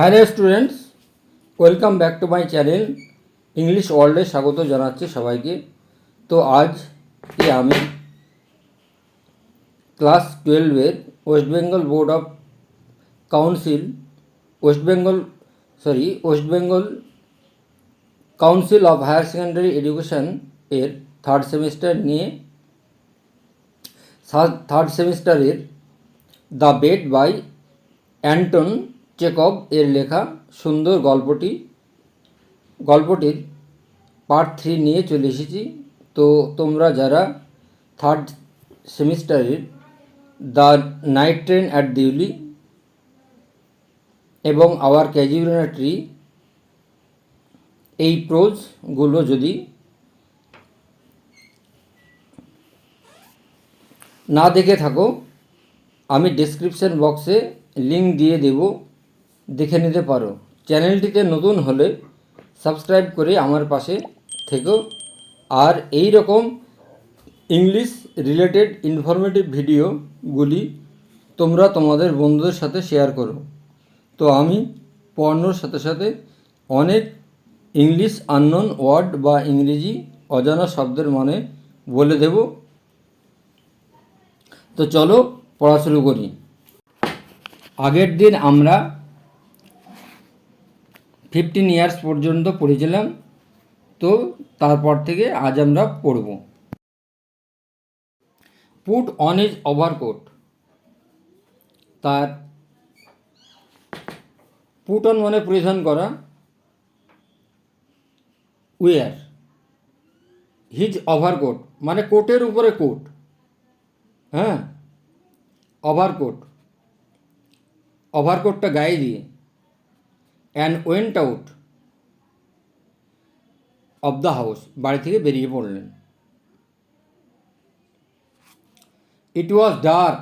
Hello students, welcome back to my channel English ওয়ার্ল্ডে স্বাগত জানাচ্ছি সবাইকে। তো আজ আমি ক্লাস 12-এর West Bengal board of council West Bengal council of higher secondary education এর থার্ড সেমিস্টারের the bet by Anton Chekhov এর লেখা সুন্দর গল্পটির পার্ট 3 নিয়ে চলে এসেছি। তো তোমরা যারা থার্ড সেমিস্টারের দ্য নাইট ট্রেন অ্যাট দিউলি এবং আওয়ার ক্যাজুয়ালিনা ট্রি এই প্রোজগুলো যদি না দেখে থাকো, আমি ডেসক্রিপশন বক্সে লিঙ্ক দিয়ে দেব, দেখে নিতে পারো। চ্যানেলটিতে নতুন হলে সাবস্ক্রাইব করে আমার পাশে থেকো, আর এই রকম ইংলিশ রিলেটেড ইনফরমেটিভ ভিডিওগুলি তোমরা তোমাদের বন্ধুদের সাথে শেয়ার করো। তো আমি পড়ানোর সাথে সাথে অনেক ইংলিশ আননোন ওয়ার্ড বা ইংরেজি অজানা শব্দের মানে বলে দেব। তো চলো পড়া শুরু করি। আগের দিন আমরা 15 ইয়ার্স পর্যন্ত পড়েছিলাম, তো তারপর থেকে আজ আমরা পড়ব। Put on his overcoat. তার পুট অন মানে পরিধান করা, উইয়ার। হিজ ওভারকোট মানে কোটের উপরে কোট, হ্যাঁ, ওভারকোটটা গায়ে দিয়ে। And went out of the house, বাড়ি থেকে বেরিয়ে পড়লেন। It was dark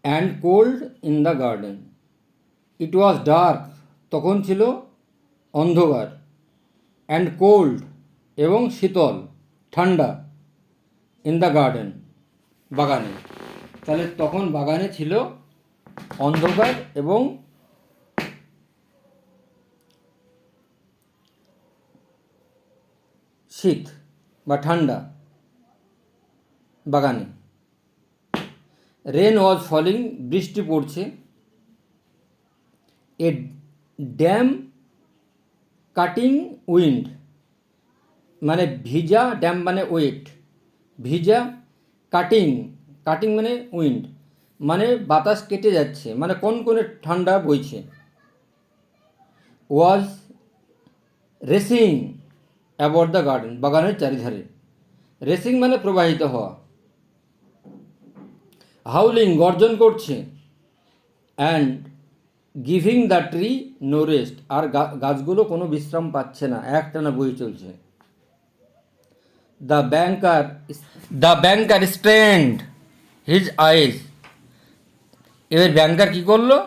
and cold in the garden. It was dark তখন ছিল অন্ধকার, অ্যান্ড কোল্ড এবং শীতল ঠান্ডা, ইন দ্য গার্ডেন বাগানে। তাহলে তখন বাগানে ছিল অন্ধকার এবং শীত বা ঠান্ডা বাগানে। রেন ওয়াজ ফলিং, বৃষ্টি পড়ছে। এ ড্যাম কাটিং উইন্ড মানে ভিজা, ড্যাম মানে ওয়েট, ভিজা, কাটিং মানে উইন্ড মানে বাতাস কেটে যাচ্ছে, মানে কনকনে ঠান্ডা বইছে। Was racing about the garden, বাগানের চারিধারে। রেসিং মানে প্রবাহিত হওয়া। হাউলিং গর্জন করছে। And giving the tree no rest, আর গাছগুলো কোনো বিশ্রাম পাচ্ছে না, একটানা বই চলছে। The banker strained his eyes. এবার ব্যাংকার কী করলো?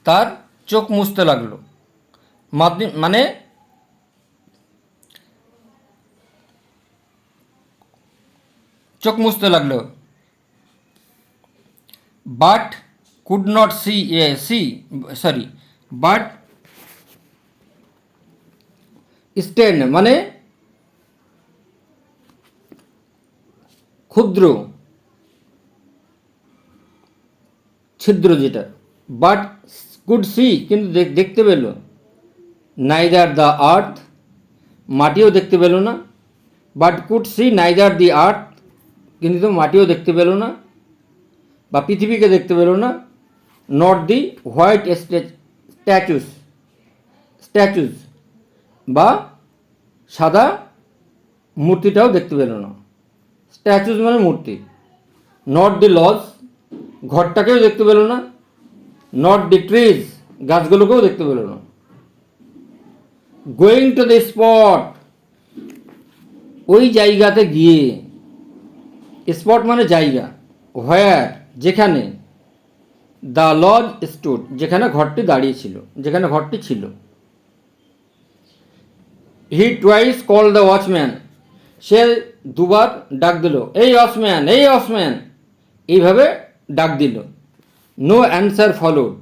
তার চোখ মুছতে লাগলো, মানে চোখ মুছতে লাগলো। বাট কুড নট বাট স্টেন মানে ক্ষুদ্র, ছিদ্র যেটা। বাট কুড সি কিন্তু দেখতে পেল। নাইদার দ্য আর্থ মাটিও দেখতে পেল না। বাট কুড সি নাইদার দি আর্থ কিন্তু মাটিও দেখতে পেল না বা পৃথিবীকে দেখতে পেল না। নট দি হোয়াইট স্ট্যাচুস বা সাদা মূর্তিটাও দেখতে পেল না। স্ট্যাচুস মানে মূর্তি। নট দি লজ ঘরটাকেও দেখতে পেল না। নট দি ট্রিজ গাছগুলোকেও দেখতে পেল না। গোয়িং টু দি স্পট ওই জায়গাতে গিয়ে, স্পট মানে জায়গা, হোয়ার যেখানে, দ্য লজ স্টুড যেখানে ঘরটি দাঁড়িয়েছিল, যেখানে ঘরটি ছিল। হি টুয়াইস কল দ্য ওয়াচম্যান, সে দুবার ডাক দিল, এই ওয়াচম্যান, এইভাবে ডাক দিল। নো অ্যান্সার ফলোড,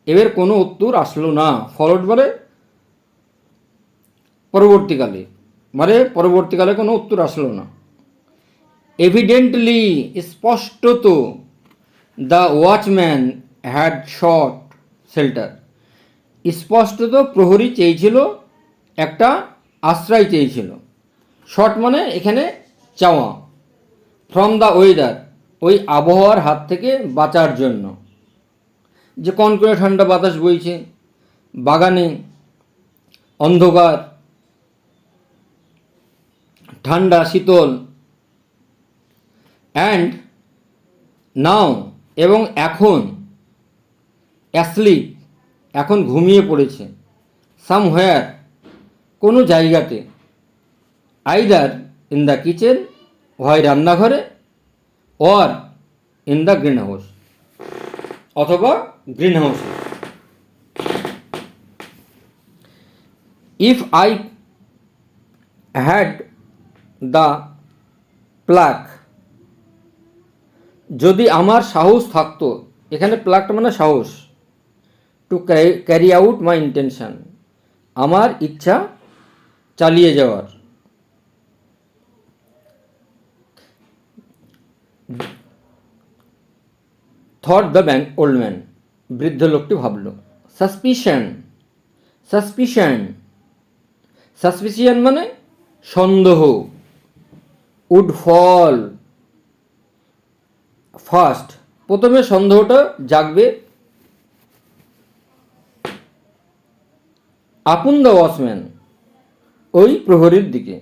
এবার কোনো উত্তর আসলো না। ফলোড মানে পরবর্তীকালে, মানে পরবর্তীকালে কোনো উত্তর আসলো না। এভিডেন্টলি, স্পষ্টত, the watchman had shot shelter, স্পষ্টত প্রহরী চেয়েছিল, একটা আশ্রয় চেয়েছিল। শট মানে এখানে চাওয়া। ফ্রম দ্য ওয়েদার, ওই আবহাওয়ার হাত থেকে বাঁচার জন্য। যে কনকনে ঠান্ডা বাতাস বইছে, বাগানে অন্ধকার, ঠান্ডা শীতল। অ্যান্ড নাও, এবং এখন, অ্যাসলিপ, এখন ঘুমিয়ে পড়েছে। সামহোয়ার, কোনো জায়গাতে। আইদার ইন দ্য কিচেন, হয় রান্নাঘরে, or in the greenhouse, অথবা গ্রিন হাউসে। If I had the pluck, যদি আমার সাহস থাকতো, এখানে প্লাক মানে সাহস, to carry out my intention, আমার ইচ্ছা চালিয়ে যাওয়ার। থট দ্য ওল্ড ম্যান, বৃদ্ধ লোকটি ভাবল। সাসপিশন, সাসপিশন, সাসপিশন মানে সন্দেহ। উড ফল ফার্স্ট, প্রথমে সন্দেহটা জাগবে। আপন দ্য ওয়াচম্যান, ওই প্রহরীর দিকে।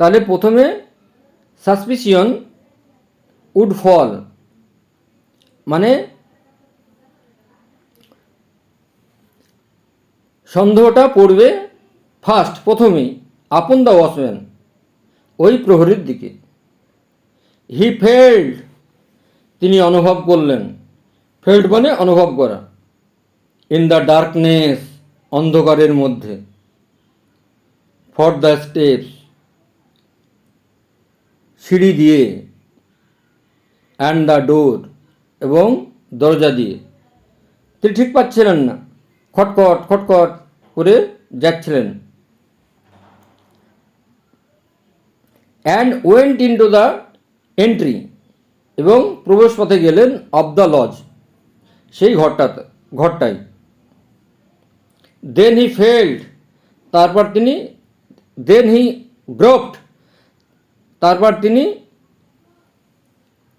তাহলে প্রথমে সাসপিশন উড ফল মানে সন্দেহটা পড়বে ফার্স্ট, প্রথমেই, আপন দ্য ওয়াচম্যান, ওই প্রহরীর দিকে। হি ফেল্ড, তিনি অনুভব করলেন। ফেল্ড মানে অনুভব করা। ইন দ্য ডার্কনেস, অন্ধকারের মধ্যে। ফর দ্য স্টেপস, সিঁড়ি দিয়ে। অ্যান্ড দ্য ডোর, এবং দরজা দিয়ে। তিনি ঠিক পাচ্ছিলেন না, খটখট খটখট করে যাচ্ছিলেন। And went in to the entry, এবং প্রবেশ পথে গেলেন, অফ দ্য লজ, সেই ঘরটাই। দেন হি ফেল্ড, তারপর তিনি, দেন হি গ্রোপড, তারপর তিনি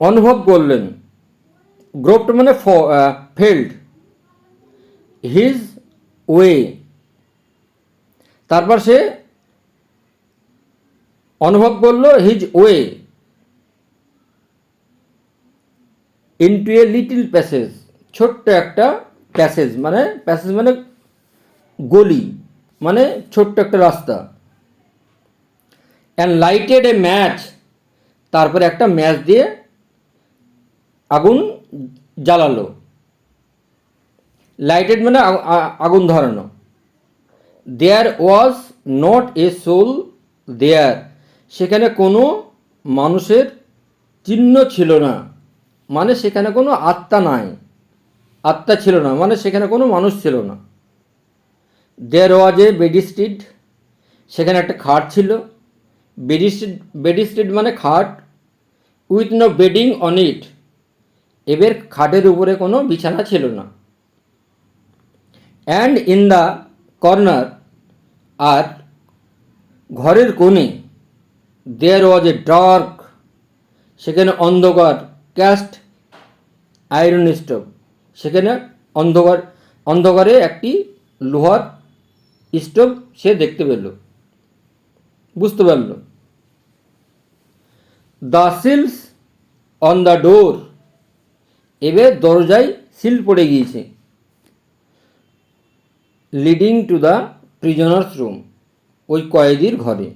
অনুভব করলেন। গ্রোপড মানে ফেল্ড। হিজ ওয়ে, তারপর সে অনুভব করলো his way into a little passage, ছোট্ট একটা প্যাসেজ মানে গলি, মানে ছোট্ট একটা রাস্তা। অ্যান্ড লাইটেড এ ম্যাচ, তারপরে একটা ম্যাচ দিয়ে আগুন জ্বালালো। লাইটেড মানে আগুন ধরানো। দেয়ার ওয়াজ নট এ সোল দেয়ার, সেখানে কোনো মানুষের চিহ্ন ছিল না, মানে সেখানে কোনো আত্মা নাই, আত্মা ছিল না, মানে সেখানে কোনো মানুষ ছিল না। দেয়ার ওয়াজ এ বেডিস্ট্রিট, সেখানে একটা খাট ছিল। বেডিস্ট্রিট মানে খাট। With no bedding on it, এবার খাটের উপরে কোনো বিছানা ছিল না। অ্যান্ড ইন দ্য কর্নার, আর ঘরের কোণে, দেয়ার ওয়াজ এ ডার্ক, সেখানে অন্ধকার, ক্যাস্ট আয়রন স্টোভ, সেখানে অন্ধকারে একটি লোহার স্টোভ সে দেখতে পেল, বুঝতে পারল। The seals on the door, এবার দরজায় সিল পড়ে গিয়েছে। Leading to the prisoner's room, ওই কয়েদির ঘরে।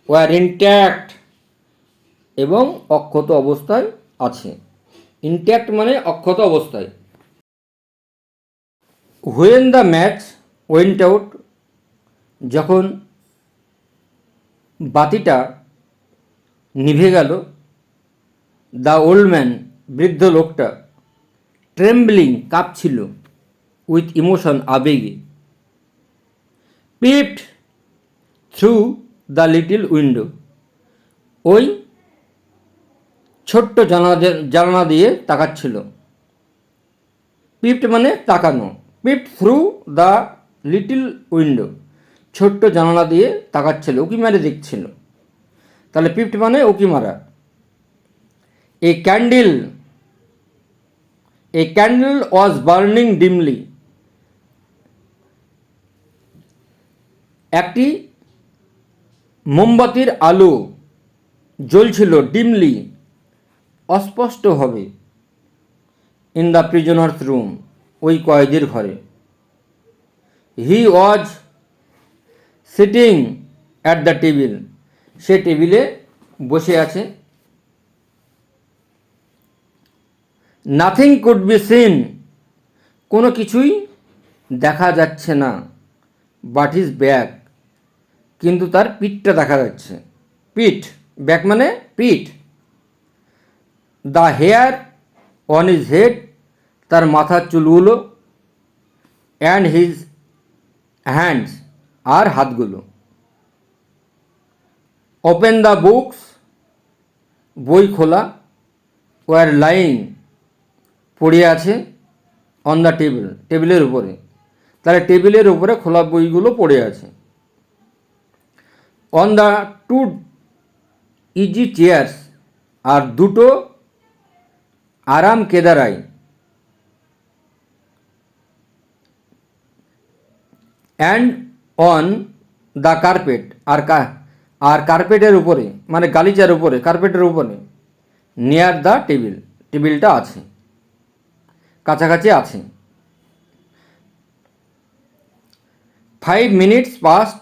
ওয়ার ইনট্যাক্ট, এবং অক্ষত অবস্থায় আছে। ইনট্যাক্ট মানে অক্ষত অবস্থায়। When the match went out, যখন বাতিটা নিভে গেল। দ্য ওল্ড ম্যান, বৃদ্ধ লোকটা ট্রেম্বলিং কাঁপছিল উইথ ইমোশন আবেগে, পিপড থ্রু দ্য লিটল উইন্ডো, ওই ছোট্ট জানালা দিয়ে তাকাচ্ছিল। পিপড মানে তাকানো, পিপড থ্রু দ্য লিটল উইন্ডো, ছোট্ট জানালা দিয়ে তাকাচ্ছিল, উকি মারে দেখছিল। তাহলে পিপড মানে উকি মারা। A candle was burning dimly, একটি মোমবাতির আলো জ্বলছিল ডিমলি, অস্পষ্টভাবে, ইন দ্য প্রিজনার্স রুম, ওই কয়েদির ঘরে। He was sitting at the table, সে টেবিলে বসে আছে। নাথিং কুড বি সিন, কোনো কিছুই দেখা যাচ্ছে না। বাট হিজ ব্যাক, কিন্তু তার পিঠটা দেখা যাচ্ছে। পিঠ, ব্যাক মানে পিঠ। The hair on his head, তার মাথার চুলগুলো। অ্যান্ড হিজ হ্যান্ডস, আর হাতগুলো। ওপেন দ্য বুকস, বই খোলা। ওয়ার লাইং, পড়ে আছে। অন দ্য টেবিল, টেবিলের উপরে। তাহলে টেবিলের উপরে খোলা বইগুলো পড়ে আছে। On the two easy chairs, আর দুটো আরাম কেদারাই। অ্যান্ড অন দ্য কার্পেট, আর কার্পেটের উপরে মানে গালিচার উপরে, কার্পেটের উপরে। নিয়ার দ্য টেবিল, টেবিলটা আছে, কাছাকাছি আছে। 5 মিনিটস পাস্ট,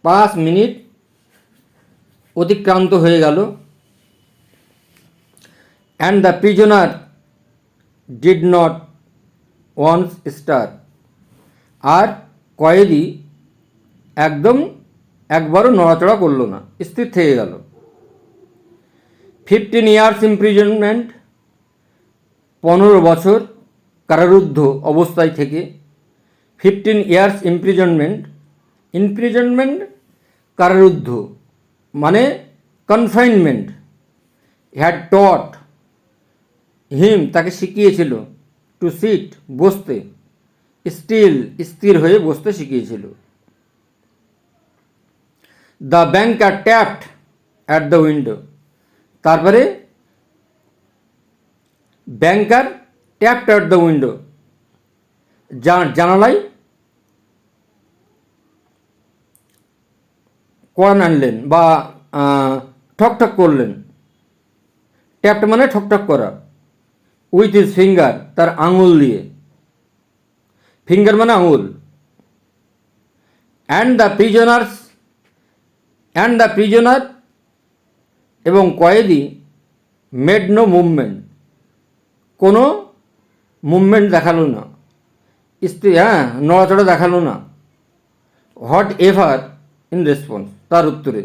5 মিনিট অতিক্রান্ত হয়ে গেল। And the prisoner did not once stir, আর কয়েদি একবারও নড়াচড়া করলো না, স্থির থেকে গেল। 15 ইয়ার্স ইমপ্রিজনমেন্ট, 15 বছর কারারুদ্ধ অবস্থায় থেকে। 15 ইয়ার্স ইমপ্রিজনমেন্ট কারারুদ্ধ মানে কনফাইনমেন্ট। হ্যাড টট হিম, তাকে শিখিয়েছিল। টু সিট, বসতে। স্টিল, স্থির হয়ে বসতে শিখিয়েছিল। The banker tapped at the window, তারপরে banker tapped at the window, জানালায় কড়া নাড়লেন বা ঠকঠক করলেন। ট্যাপড মানে ঠকঠক করা। উইথ হিজ ফিঙ্গার, তার আঙুল দিয়ে। ফিঙ্গার মানে আঙুল। অ্যান্ড দ্য প্রিজনার, এবং কয়েদি মেড নো মুভমেন্ট, কোনো মুভমেন্ট দেখালো না, নড়াচড়া দেখালো না। হোয়াট এভার ইন রেসপন্স, তার উত্তরে।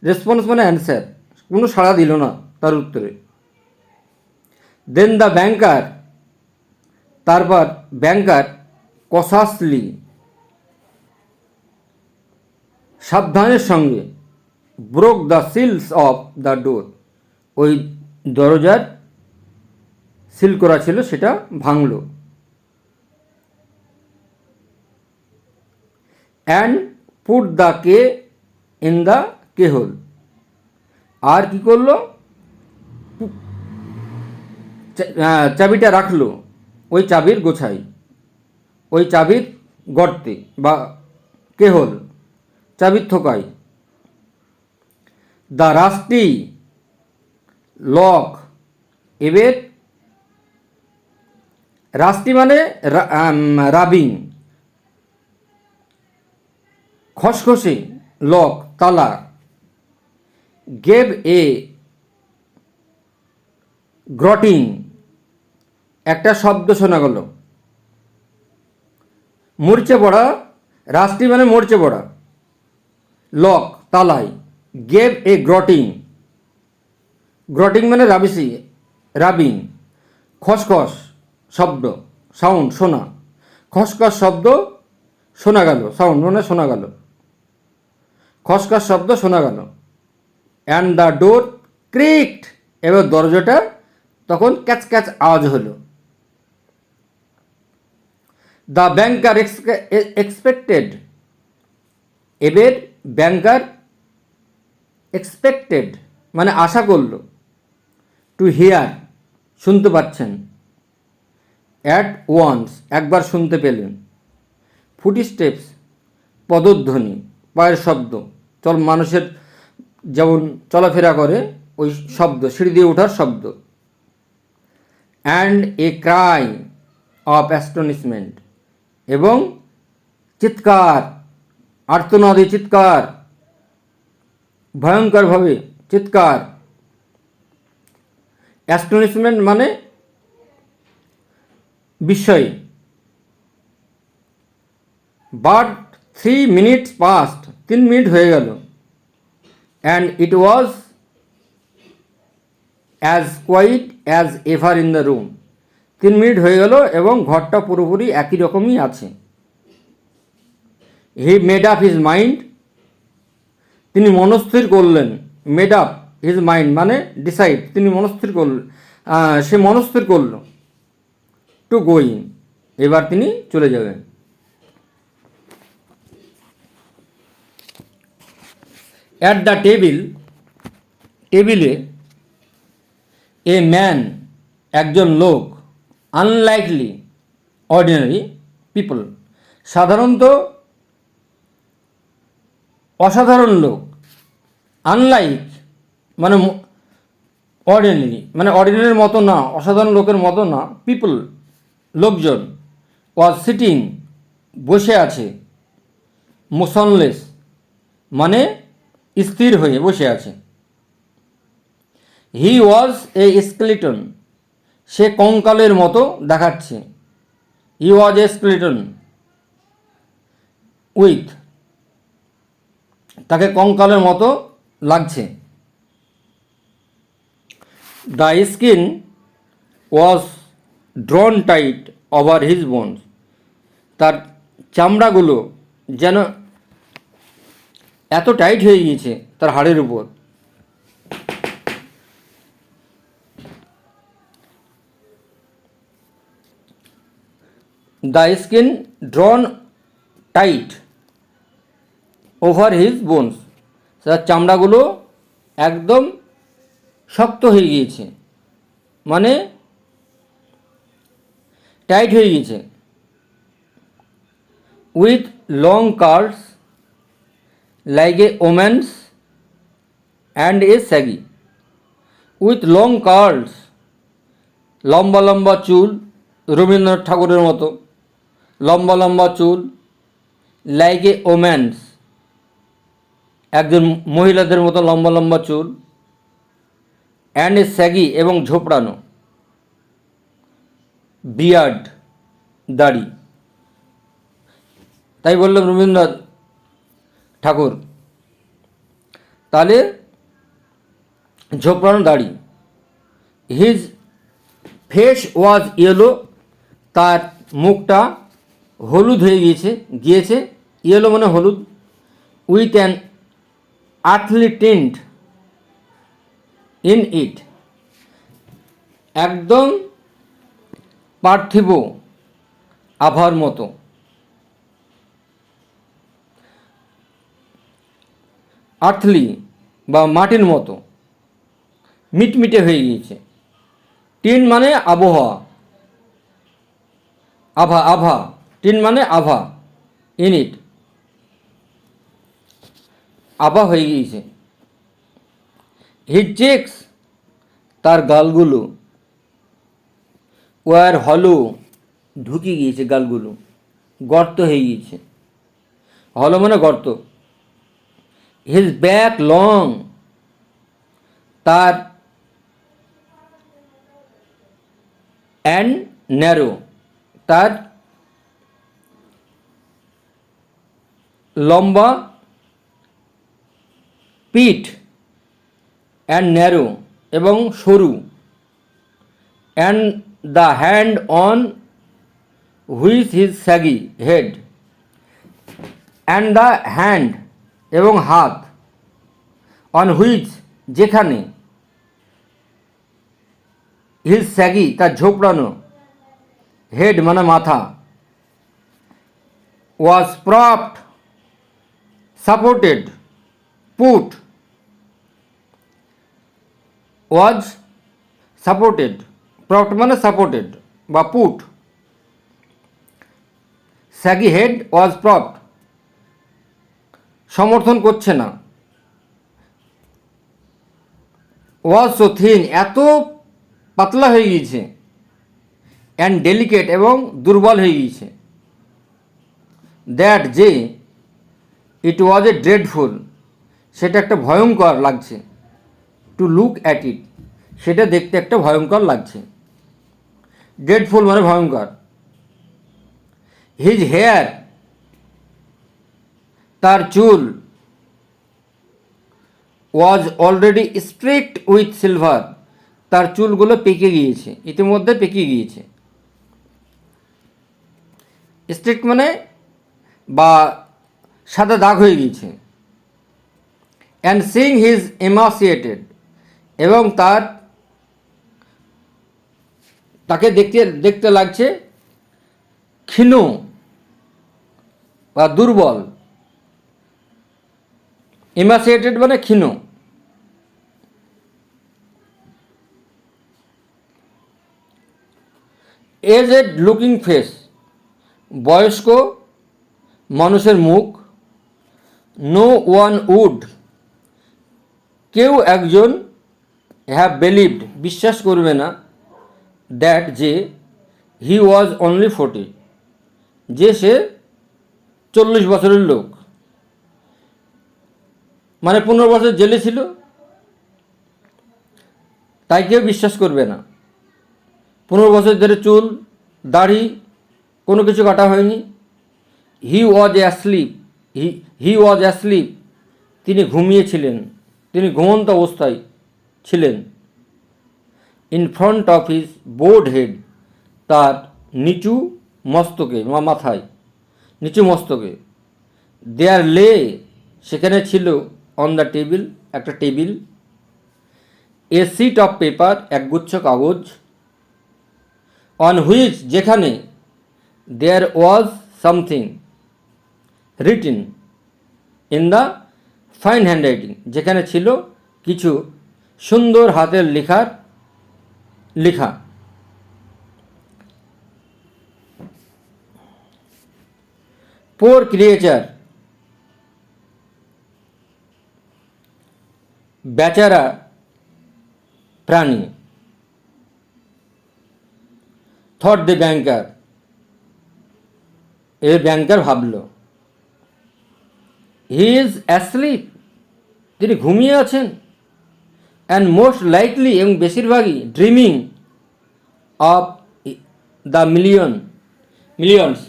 রেসপন্স মানে অ্যান্সার, কোনো সাড়া দিল না তার উত্তরে। দেন দ্য ব্যাংকার, তারপর ব্যাংকার কসাসলি, সাবধানের সঙ্গে। Broke the seals of the door, ওই দরজার সিল করা ছিল সেটা ভাঙল। And put the key in the keyhole, আর কি করলো, চাবিটা রাখলো ওই চাবির গোছায়, ওই চাবির গর্তে বা কে হোল, চাবির থোকায়। দ্য রাস্টি লক, এবার রাস্টি মানে রাবিং, খসখসে, লক তালা। গেভ এ গ্রটিং, একটা শব্দ শোনা গেল। মরচে পড়া, রাস্টি মানে মরচে পড়া, লক তালাই। গেভ এ গ্রটিং, গ্রটিং মানে রাবিসি, রাবিং, খসখস শব্দ, সাউন্ড শোনা, খসখস শব্দ শোনা গেল, সাউন্ড মানে শোনা গেল, খসখস শব্দ শোনা গেল। অ্যান্ড দ্য ডোর ক্রিকড, এবার দরজাটা তখন ক্যাচ ক্যাচ আওয়াজ হলো। দ্য ব্যাংকার এক্সপেক্টেড, এবার ব্যাংকার এক্সপেক্টেড মানে আশা করলো, টু হিয়ার শুনতে পাচ্ছেন, অ্যাট ওয়ান্স একবার শুনতে পেলেন, ফুটস্টেপস পদধ্বনি, পায়ের শব্দ, মানুষের যেমন চলাফেরা করে ওই শব্দ, সিঁড়ি দিয়ে ওঠার শব্দ। And a Cry of astonishment, এবং চিৎকার, আর্তনাদী চিৎকার, ভয়ঙ্করভাবে চিৎকার। অ্যাস্টনিশমেন্ট মানে বিস্ময়। বাট 3 minutes পাস্ট, 3 মিনিট হয়ে গেল। And it was as quiet as ever in the room, 3 minute হয়ে গেল এবং ঘরটা পুরোপুরি একই রকমই আছে। He made up his mind, তিনি মনস্থির করলেন, মেড আপ হিজ মাইন্ড মানে ডিসাইড, তিনি মনস্থির করলেন, সে মনস্থির করল, টু গোয়িং, এবার তিনি চলে যাবেন। অ্যাট দ্য টেবিল, টেবিলে, এ ম্যান একজন লোক, আনলাইকলি অর্ডিনারি পিপল সাধারণত অসাধারণ লোক, আনলাইক মানে অর্ডিনারি মানে অর্ডিনারির মতো না, অসাধারণ লোকের মতো না, পিপল লোকজন, ওয়াজ সিটিং বসে আছে, মোশনলেস মানে স্থির হয়ে বসে আছে। হি ওয়াজ এ স্কেলিটন, সে কঙ্কালের মতো দেখাচ্ছে, হি ওয়াজ এ স্কেলিটন উইথ, তাকে কঙ্কালের মতো লাগছে। The skin was ড্রন tight over his bones, তার চামড়াগুলো যেন এত টাইট হয়ে গিয়েছে তার হাড়ের উপর। The skin ড্রন tight over his bones, তার চামড়াগুলো একদম শক্ত হয়ে গিয়েছে মানে টাইট হয়ে গিয়েছে। With long curls like a woman's and a shaggy, with long curls লম্বা লম্বা চুল, রবীন্দ্রনাথ ঠাকুরের মতো লম্বা লম্বা চুল, লাইক এ ওম্যানস একজন মহিলাদের মতো লম্বা লম্বা চুল, অ্যান্ড এ স্যাগি এবং ঝোপড়ানো, বিয়ার্ড দাড়ি, তাই বললাম রবীন্দ্রনাথ ঠাকুর, তাহলে ঝোপড়ানো দাড়ি। হিজ ফেস ওয়াজ ইয়েলো, তার মুখটা হলুদ হয়ে গিয়েছে, ইয়েলো মানে হলুদ। With an earthly tint in it, একদম পার্থিব আভার মতো, আর্থলি বা মাটির মতো মিটমিটে হয়ে গিয়েছে। টিন মানে আবহাওয়া, আভা, টিন মানে আভা, ইনিট আভা হয়ে গিয়েছে। হিজ চেক্স, তার গালগুলো, ওয়ার হলো ঢুকে গিয়েছে, গালগুলো গর্ত হয়ে গিয়েছে, হলো মানে গর্ত। হিজ ব্যাক লং, তার অ্যান্ড ন্যারো, তার লম্বা পিঠ, অ্যান্ড ন্যারো এবং সরু, and the hand on which his saggy head, and the hand এবং হাত, অন হুইচ যেখানে, হিজ স্যাগি তার ঝোপড়ানো, হেড মানে মাথা, ওয়াজ প্রপড সাপোর্টেড, পুট ওয়াজ সাপোর্টেড, প্রপড মানে সাপোর্টেড বা পুট, স্যাগি হেড ওয়াজ প্রপড সমর্থন করছে না, ওয়াজ সো থিন এত পাতলা হয়ে গিয়েছে, অ্যান্ড ডেলিকেট এবং দুর্বল হয়ে গিয়েছে, দ্যাট যে, ইট ওয়াজ এ ড্রেডফুল সেটা একটা ভয়ঙ্কর লাগছে, টু লুক অ্যাট ইট সেটা দেখতে একটা ভয়ঙ্কর লাগছে, ড্রেডফুল মানে ভয়ঙ্কর, হিজ হেয়ার তার চুল, was already strict with silver তার চুলগুলো পেকে গিয়েছে, ইতিমধ্যে পেকে গিয়েছে, স্ট্রিক্ট মানে বা সাদা দাগ হয়ে গিয়েছে, অ্যান্ড সিং হিজ এমাসিয়েটেড এবং তাকে দেখতে দেখতে লাগছে ক্ষীণ বা দুর্বল, এমাসিয়েটেড মানে ক্ষীণ, এজেড লুকিং ফেস বয়স্ক মানুষের মুখ, নো ওয়ান উড কেউ একজন হ্যাভ বিলিভড বিশ্বাস করবে না, দ্যাট যে হি ওয়াজ অনলি 40 যে সে 40 বছরের লোক, মানে 15 বছর জেলে ছিল, তাই কেউ বিশ্বাস করবে না, 15 বছর ধরে চুল দাড়ি কোনো কিছু কাটা হয়নি, হি ওয়াজ অ্যাসলিপ হি ওয়াজ অ্যাসলিপ তিনি ঘুমিয়েছিলেন, তিনি ঘুমন্ত অবস্থায় ছিলেন, in front of his board head তার নিচু মস্তকে বা মাথায় নিচু মস্তকে, দেয়ার লে সেখানে ছিল, অন দ্য টেবিল একটা table, a sheet of paper একগুচ্ছ কাগজ, অন হুইচ যেখানে, there was something written in the fine handwriting যেখানে ছিল কিছু সুন্দর হাতের লেখা, পোর ক্রিয়েচার বেচারা প্রাণী, থট দ্য ব্যাংকার ব্যাংকার ভাবল, হি ইজ অ্যাসলিপ তিনি ঘুমিয়ে আছেন, অ্যান্ড মোস্ট লাইকলি এবং বেশিরভাগই ড্রিমিং অফ দ্য মিলিয়নস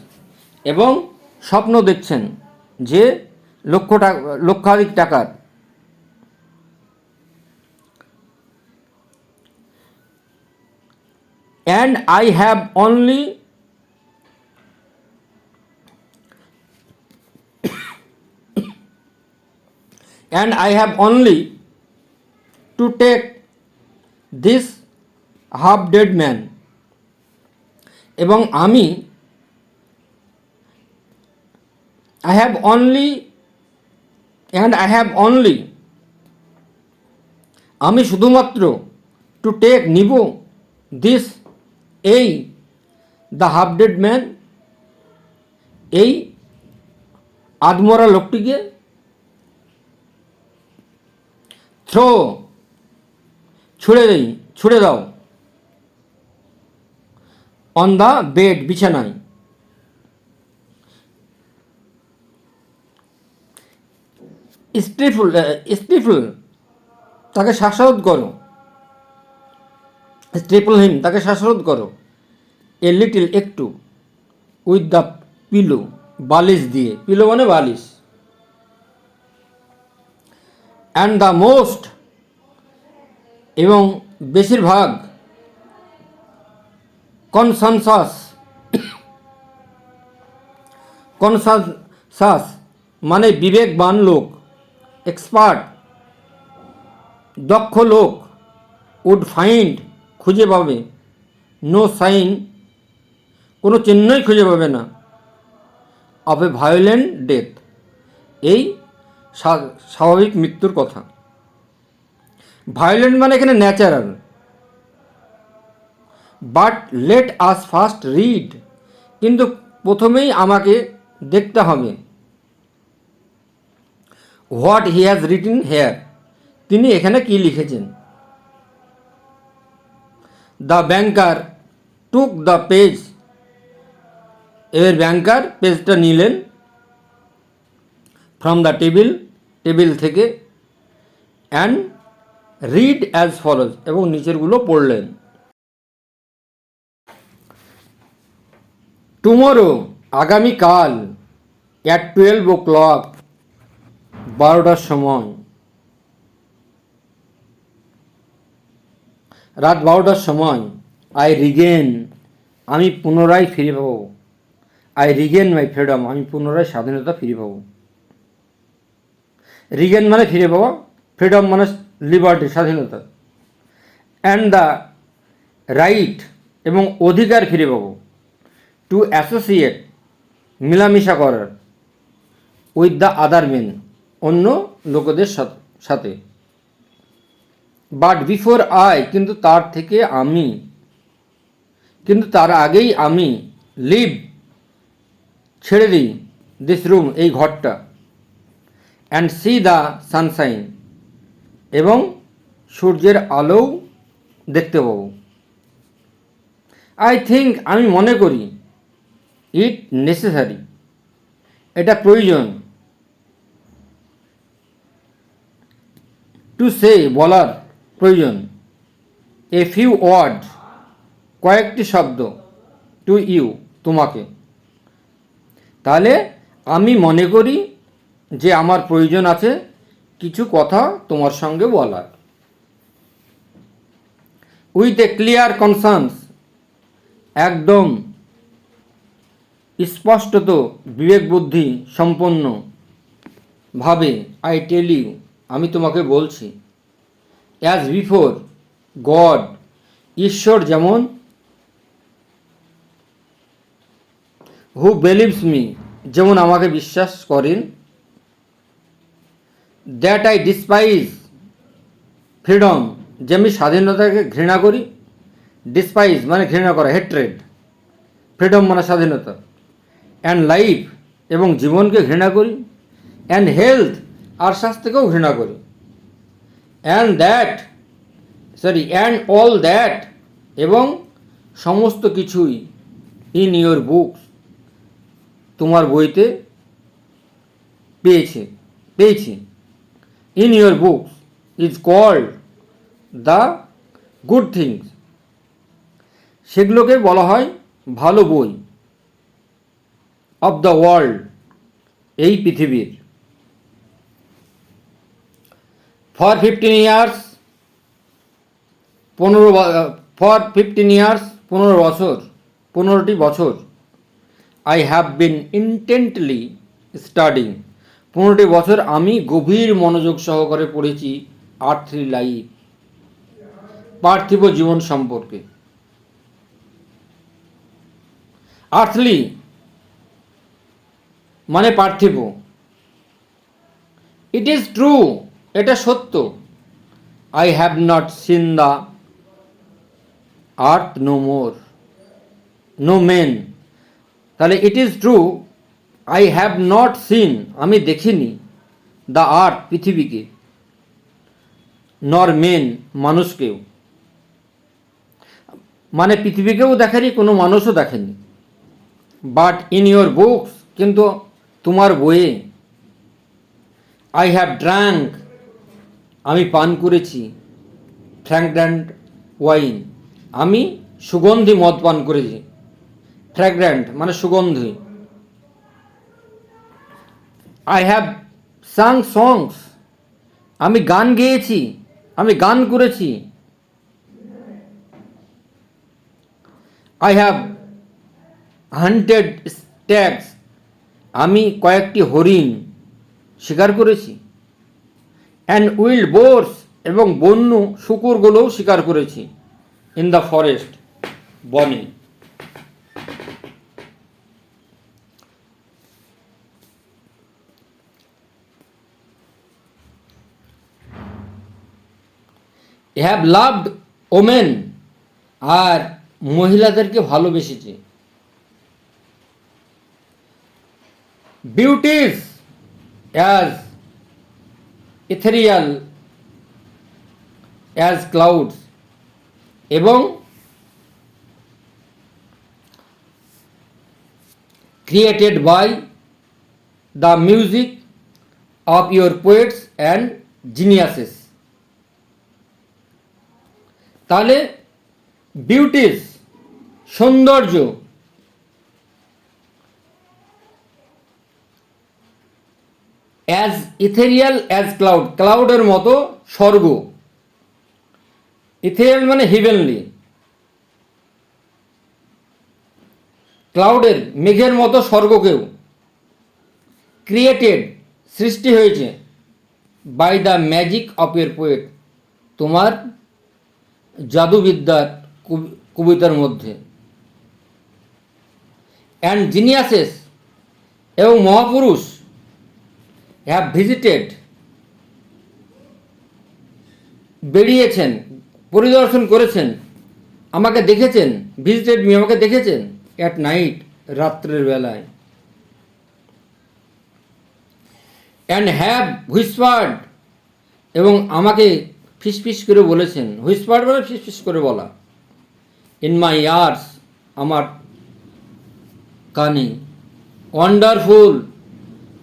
এবং স্বপ্ন দেখছেন যে লক্ষাধিক টাকার, and I have only to take this half dead man এবং আমি I have only আমি শুধুমাত্র টু টেক নিব দিস এই দ্য হাফ ডেড ম্যান এই আধমরা লোকটিকে, থ্রো ছুড়ে দাও, অন দ্য বেড বিছানায়, স্টিফল তাকে শ্বাসরোধ করো, স্টিফল হিম তাকে শ্বাসরোধ করো, এ লিটিল একটু, উইথ দ্য পিলো বালিশ দিয়ে, পিলো মানে বালিশ, অ্যান্ড দ্য মোস্ট এবং বেশিরভাগ, কনসানসাস, কনসানসাস মানে বিবেকবান লোক, এক্সপার্ট দক্ষ লোক, উড ফাইন্ড খুঁজে পাবে, নো সাইন কোনো চিহ্নই খুঁজে পাবে না, অফ এ ভায়োলেন্ট ডেথ এই স্বাভাবিক মৃত্যুর কথা। ভায়োলেন্ট মানে এখানে natural. But let us first read, কিন্তু প্রথমেই আমাকে দেখতে হবে what he has written here, তিনি এখানে কি লিখেছেন। The banker took the page, এর ব্যাংকার পেজটা নিলেন ফ্রম দ্য টেবিল থেকে, অ্যান্ড রিড অ্যাজ ফলোজ, এবং নিচেরগুলো পড়লেন। টুমোরো আগামীকাল, অ্যাট 12 o'clock 12টার সময়, রাত 12টার সময়, আই রিগেন আমি পুনরায় ফিরে পাবো, আই রিগেন মাই ফ্রিডম আমি পুনরায় স্বাধীনতা ফিরে পাবো। রিগেন মানে ফিরে পাওয়া, ফ্রিডম মানে লিবার্টি স্বাধীনতা, অ্যান্ড দ্য রাইট এবং অধিকার ফিরে পাবো, টু অ্যাসোসিয়েট মেলামেশা করার, উইথ দ্য আদার মেন অন্য লোকদের সাথে। বাট বিফোর আই কিন্তু তার থেকে আমি, কিন্তু তার আগেই আমি, লিভ ছেড়ে দিই, দিস রুম এই ঘরটা, অ্যান্ড সি দ্য সানশাইন এবং সূর্যের আলোও দেখতে পাবো। আই থিঙ্ক আমি মনে করি, ইট নেসেসারি এটা প্রয়োজন, টু সে বলার প্রয়োজন, এ ফিউ ওয়ার্ড কয়েকটি শব্দ, টু ইউ তোমাকে। তাহলে আমি মনে করি যে আমার প্রয়োজন আছে কিছু কথা তোমার সঙ্গে বলার। উইথ এ ক্লিয়ার কনসার্নস একদম স্পষ্টত বিবেকবুদ্ধি সম্পন্ন ভাবে, আই টেল ইউ আমি তোমাকে বলছি, অ্যাজ বিফোর গড ঈশ্বর যেমন, হু বিলিভস মি যেমন আমাকে বিশ্বাস করেন, দ্যাট আই ডিসপাইজ ফ্রিডম যে আমি স্বাধীনতাকে ঘৃণা করি, ডিসপাইজ মানে ঘৃণা করা, হেট্রেড, ফ্রিডম মানে স্বাধীনতা, অ্যান্ড লাইফ এবং জীবনকে ঘৃণা করি, অ্যান্ড হেলথ আর স্বাস্থ্যকেও ঘৃণা করি, অ্যান্ড অল দ্যাট এবং সমস্ত কিছুই, ইন ইয়োর বুকস তোমার বইতে পেয়েছি, in your books is called the good things সেগুলোকে বলা হয় ভালো বই, অফ দ্য ওয়ার্ল্ড এই পৃথিবীর। ফর 15 ইয়ার্স 15টি বছর, I have been intently studying 15টি বছর আমি গভীর মনোযোগ সহকারে পড়েছি আর্থলি লাইফ পার্থিব জীবন সম্পর্কে। আর্থলি মানে পার্থিব, ইট ইজ ট্রু এটা সত্য, I have not seen the earth nor men, তাহলে it is true I have not seen আমি দেখিনি, দ্য আর্থ পৃথিবীকে, নর মেন মানুষকেও, মানে পৃথিবীকেও দেখেনি কোনো মানুষও দেখেনি। বাট ইন ইয়োর বুকস কিন্তু তোমার বইয়ে, আই হ্যাভ ড্রাঙ্ক আমি পান করেছি, ফ্র্যাগ্র্যান্ট ওয়াইন আমি সুগন্ধি মদ পান করেছি, ফ্র্যাগ্র্যান্ট মানে সুগন্ধি, আই হ্যাভ সাং সংস আমি গান গেয়েছি, আমি গান করেছি, আই হ্যাভ হান্টেড স্ট্যাগস, আমি কয়েকটি হরিণ শিকার করেছি। অ্যান্ড উইল্ড বোর্স, এবং বন্য শুকুরগুলোও শিকার করেছি। ইন দ্য ফরেস্ট, বনে। হ্যাভ লাভড ওমেন, আর মহিলাদেরকে ভালোবেসেছি। Beauties as ethereal as clouds, এবং created by the music of your poets and geniuses. তাহলে বিউটিস, সৌন্দর্য, অ্যাজ ইথেরিয়াল অ্যাজ ক্লাউড, ক্লাউডের মতো স্বর্গ। ইথেরিয়াল মানে হেভেনলি, ক্লাউডের মেঘের মতো স্বর্গকেও। ক্রিয়েটেড, সৃষ্টি হয়েছে। By the magic of your poet, তোমার জাদুবিদ্যার কবিতার মধ্যে। অ্যান্ড জিনিয়াসেস, এবং মহাপুরুষ হ্যাভ ভিজিটেড, বেরিয়েছেন, পরিদর্শন করেছেন, আমাকে দেখেছেন। ভিজিটেড মি, আমাকে দেখেছেন। অ্যাট নাইট, রাত্রের বেলায়। অ্যান্ড হ্যাভ হুইসপার্ড, এবং আমাকে ফিসফিস করে বলেছেন। হুইসপার্ড মানে ফিসফিস করে বলা। ইন মাই ইয়ার্স, আমার কানে। ওয়ান্ডারফুল,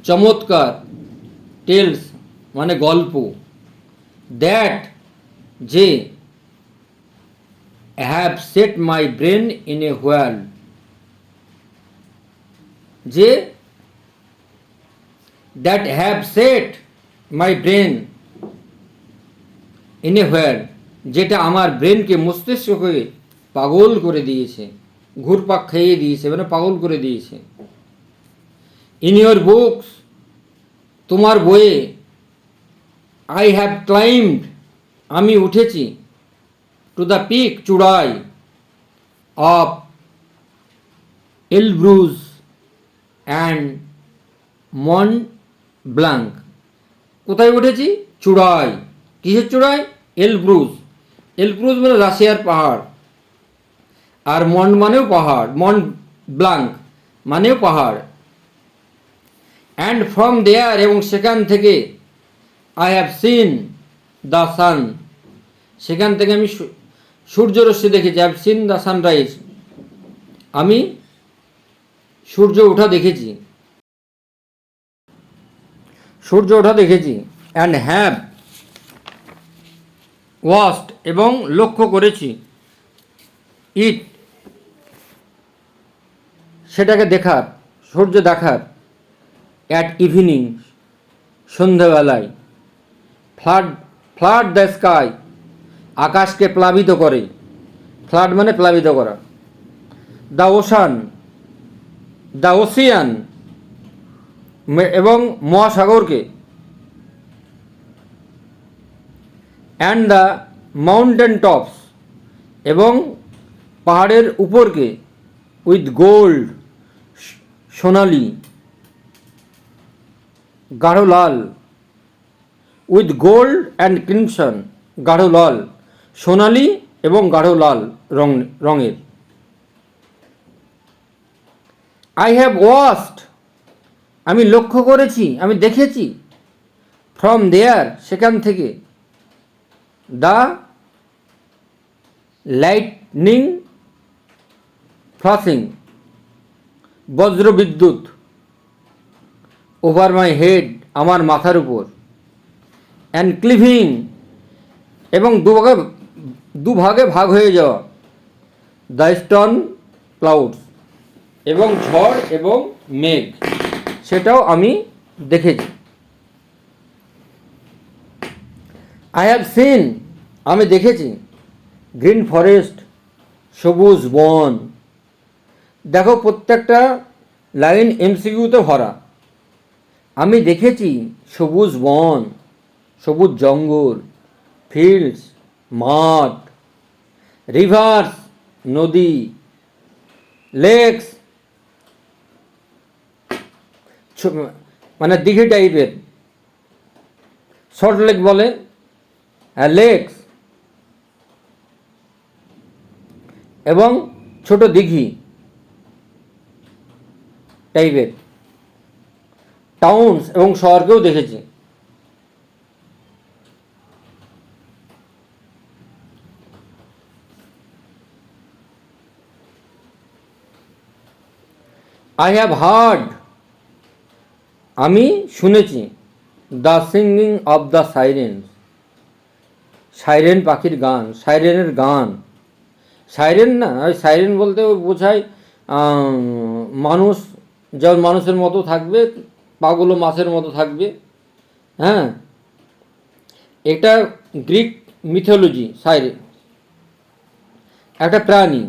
চমৎকার। টেলস মানে গল্প। দ্যাট, যে। Have set my brain in a whirl, যে। That have set my brain in a whirl, যেটা আমার ব্রেনকে, মস্তিষ্ককে পাগল করে দিয়েছে, ঘুরপাক খাইয়ে দিয়েছে, মানে পাগল করে দিয়েছে। ইন ইয়োর বুকস, তোমার বইয়ে। আই হ্যাভ ক্লাইম্বড, আমি উঠেছি। টু দ্য পিক, চূড়ায়। Of Elbrus and Mont blank, কোথায় উঠেছি? চূড়ায়। কিসের চূড়ায়? এলব্রুজ। এলব্রুজ মানে রাশিয়ার পাহাড়, আর মন্ট মানেও পাহাড়, মন্ট ব্লাঙ্ক মানেও পাহাড়। অ্যান্ড ফ্রম দেয়ার, এবং সেখান থেকে। I have seen the sun, সেখান থেকে আমি সূর্যরশ্মি দেখেছি। I have seen the sunrise, আমি সূর্য ওঠা দেখেছি, সূর্য ওঠা দেখেছি। অ্যান্ড হ্যাভ ওয়াচড, এবং লক্ষ্য করেছি। ইট, সেটাকে দেখার, সূর্য দেখার। অ্যাট ইভিনিং, সন্ধ্যাবেলায়। ফ্লাড দ্য স্কাই, আকাশকে প্লাবিত করে। ফ্লাড মানে প্লাবিত করা। দ্য ওশান, দ্য ওসিয়ান, এবং মহাসাগরকে। অ্যান্ড দ্য মাউন্টেন টপস, এবং পাহাড়ের উপরকে। উইথ গোল্ড, সোনালি, গাঢ় লাল। উইথ গোল্ড অ্যান্ড ক্রিমসন, গাঢ় লাল, সোনালি এবং গাঢ় লাল রঙের। আই হ্যাভ ওয়াচড, আমি লক্ষ্য করেছি, আমি দেখেছি। ফ্রম দেয়ার, সেখান থেকে। দ্য লাইটনিং ফ্লাশিং, বজ্র বিদ্যুৎ। ওভার মাই হেড, আমার মাথার উপর। অ্যান্ড ক্লিভিং, এবং দুভাগে ভাগ হয়ে যাওয়া। দ্য স্টর্ম ক্লাউডস, এবং ঝড় এবং মেঘ, সেটাও আমি দেখেছি। আই হ্যাভ সিন, আমি দেখেছি। গ্রিন ফরেস্ট, সবুজ বন। দেখো প্রত্যেকটা লাইন এমসিকিউতে ভরা। আমি দেখেছি সবুজ বন, সবুজ জঙ্গল, ফিল্ডস, মাঠ, রিভার্স, নদী, লেকস, মানে দিঘি টাইপের, শর্ট লেক বলে, লেকস এবং ছোট দিঘি টাইপের, টাউনস এবং শহরকেও দেখেছি। আই হ্যাভ হার্ড, আমি শুনেছি, the singing of the siren, siren পাখির গান, সাইরেনের গান। সাইরেন না, ওই সাইরেন বলতে বোঝায় মানুষ, যেমন মানুষের মতো থাকবে, পাগুলো মাছের মতো থাকবে। হ্যাঁ, এটা গ্রিক মিথোলজি। সাইরেন একটা প্রাণী